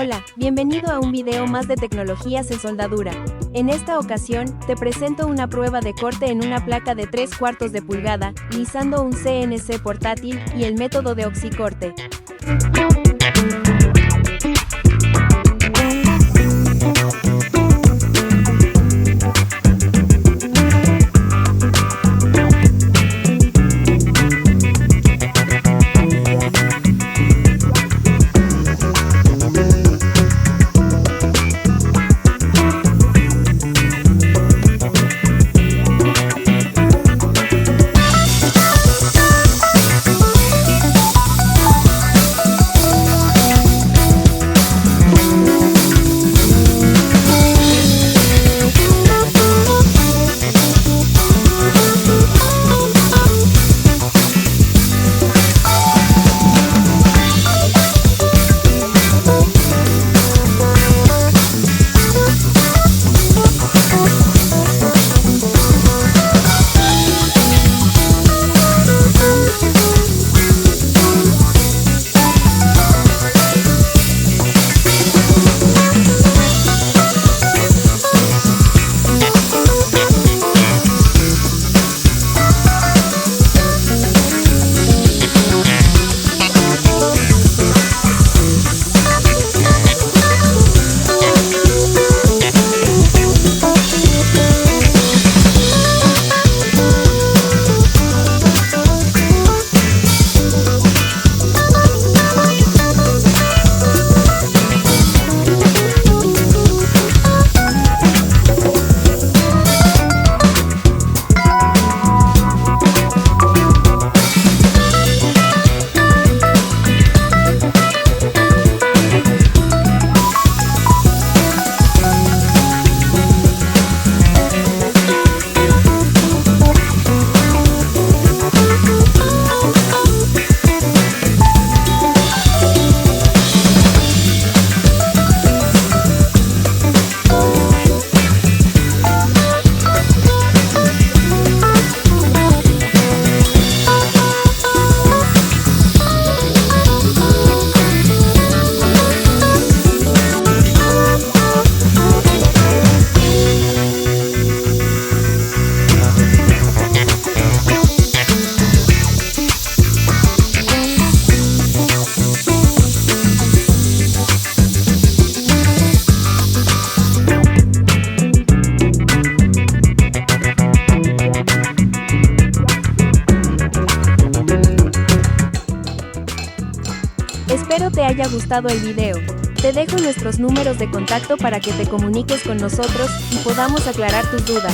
Hola, bienvenido a un video más de tecnologías en soldadura. En esta ocasión, te presento una prueba de corte en una placa de 3/4 de pulgada, lisando un CNC portátil y el método de oxicorte. Espero te haya gustado el video. Te dejo nuestros números de contacto para que te comuniques con nosotros y podamos aclarar tus dudas.